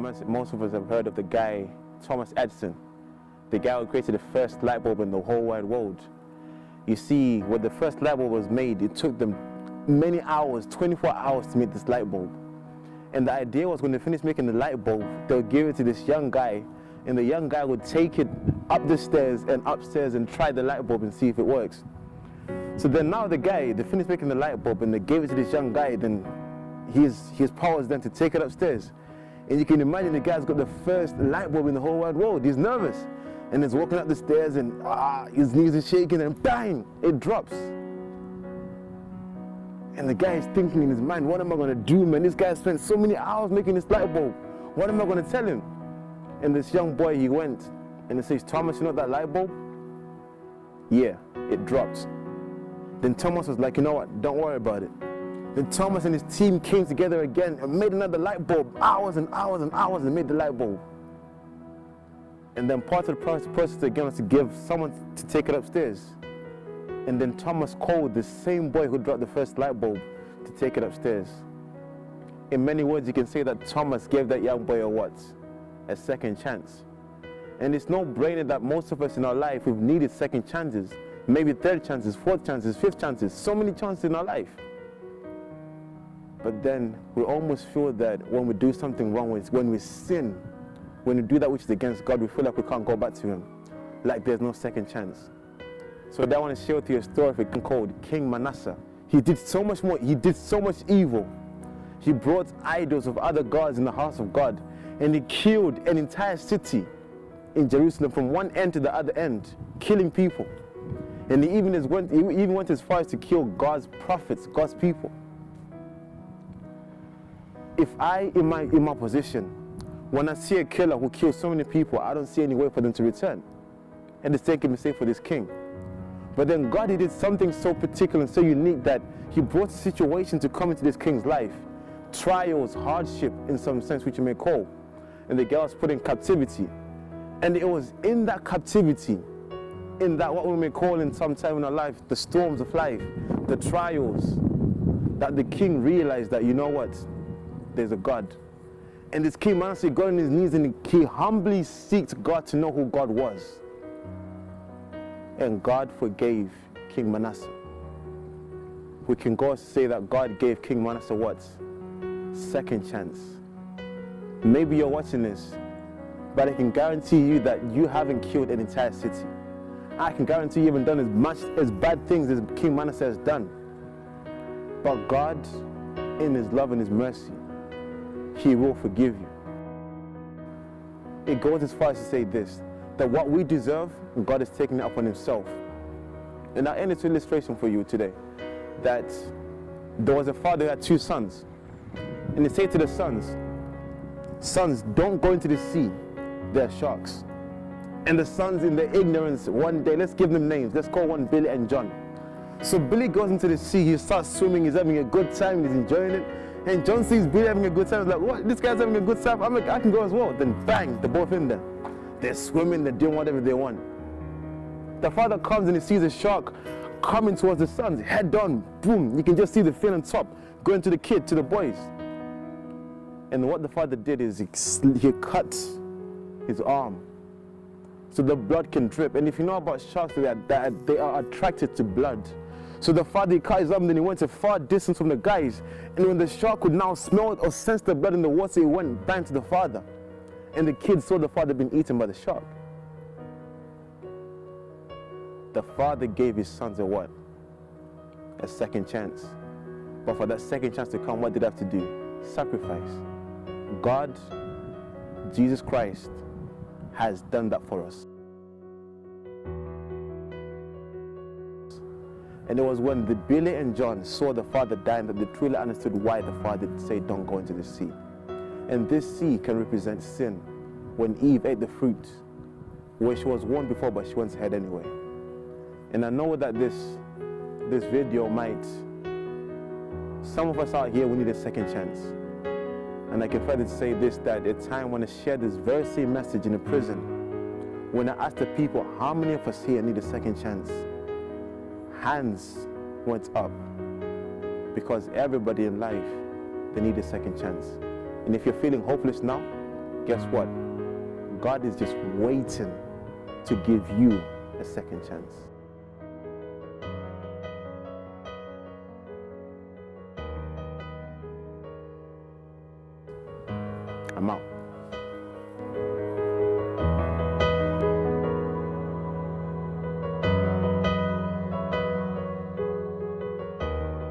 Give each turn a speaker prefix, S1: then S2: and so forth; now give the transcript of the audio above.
S1: sure most of us have heard of the guy, Thomas Edison, the guy who created the first light bulb in the whole wide world. You see, when the first light bulb was made, it took them many hours, 24 hours to make this light bulb. And the idea was when they finished making the light bulb, they'll give it to this young guy, and the young guy would take it up the stairs and upstairs and try the light bulb and see if it works. So then now the guy, they finished making the light bulb and they gave it to this young guy, then his power is then to take it upstairs. And you can imagine the guy's got the first light bulb in the whole wide world. He's nervous. And he's walking up the stairs and his knees are shaking and bang, it drops. And the guy is thinking in his mind, what am I going to do, man? This guy spent so many hours making this light bulb. What am I going to tell him? And this young boy, he went and he says, Thomas, you know that light bulb? Yeah, it dropped. Then Thomas was like, you know what, don't worry about it. Then Thomas and his team came together again and made another light bulb, hours and hours and hours, and made the light bulb. And then part of the process again was to give someone to take it upstairs. And then Thomas called the same boy who dropped the first light bulb to take it upstairs. In many words, you can say that Thomas gave that young boy a what? A second chance. And it's no brainer that most of us in our life, we've needed second chances, maybe third chances, fourth chances, fifth chances, so many chances in our life. But then we almost feel that when we do something wrong, when we sin, when we do that which is against God, we feel like we can't go back to Him, like there's no second chance. So I want to share with you a story of a king called King Manasseh. He did so much more, he did so much evil. He brought idols of other gods in the house of God, and he killed an entire city in Jerusalem from one end to the other end, killing people. And he even went as far as to kill God's prophets, God's people. If I, in my position, when I see a killer who kills so many people, I don't see any way for them to return. And the same can be said for this king. But then God, He did something so particular and so unique that He brought a situation to come into this king's life. Trials, hardship in some sense, which you may call. And the girl was put in captivity. And it was in that captivity, in that what we may call in some time in our life, the storms of life, the trials, that the king realized that, you know what, there's a God. And this king Manasseh got on his knees and he humbly sought God to know who God was. And God forgave King Manasseh. We can go and say that God gave King Manasseh what? Second chance. Maybe you're watching this, but I can guarantee you that you haven't killed an entire city. I can guarantee you haven't done as much as bad things as King Manasseh has done. But God, in His love and His mercy, He will forgive you. It goes as far as to say this, that what we deserve, God is taking it upon Himself. And I'll end this illustration for you today, that there was a father who had two sons. And he said to the sons, sons, don't go into the sea, there are sharks. And the sons, in their ignorance, one day, let's give them names, let's call one Billy and John. So Billy goes into the sea, he starts swimming, he's having a good time, he's enjoying it. And John sees Billy having a good time, he's like, what, this guy's having a good time, I can go as well. Then bang, they're both in there. They're swimming, they're doing whatever they want. The father comes and he sees a shark coming towards the sons, head on, boom, you can just see the fin on top, going to the kid, to the boys. And what the father did is he cut his arm so the blood can drip. And if you know about sharks, they are attracted to blood. So the father cut his arm, then he went a far distance from the guys. And when the shark could now smell or sense the blood in the water, he went bang to the father. And the kid saw the father being eaten by the shark. The father gave his sons a what? A second chance. But for that second chance to come, what did they have to do? Sacrifice. God, Jesus Christ, has done that for us. And it was when the Billy and John saw the father dying that they truly understood why the father said, don't go into the sea. And this sea can represent sin. When Eve ate the fruit, where she was warned before, but she went ahead anyway. And I know that this video might, some of us out here, we need a second chance. And I can further say this, that at a time when I shared this very same message in a prison, when I asked the people, how many of us here need a second chance? Hands went up, because everybody in life, they need a second chance. And if you're feeling hopeless now, guess what? God is just waiting to give you a second chance. I'm out.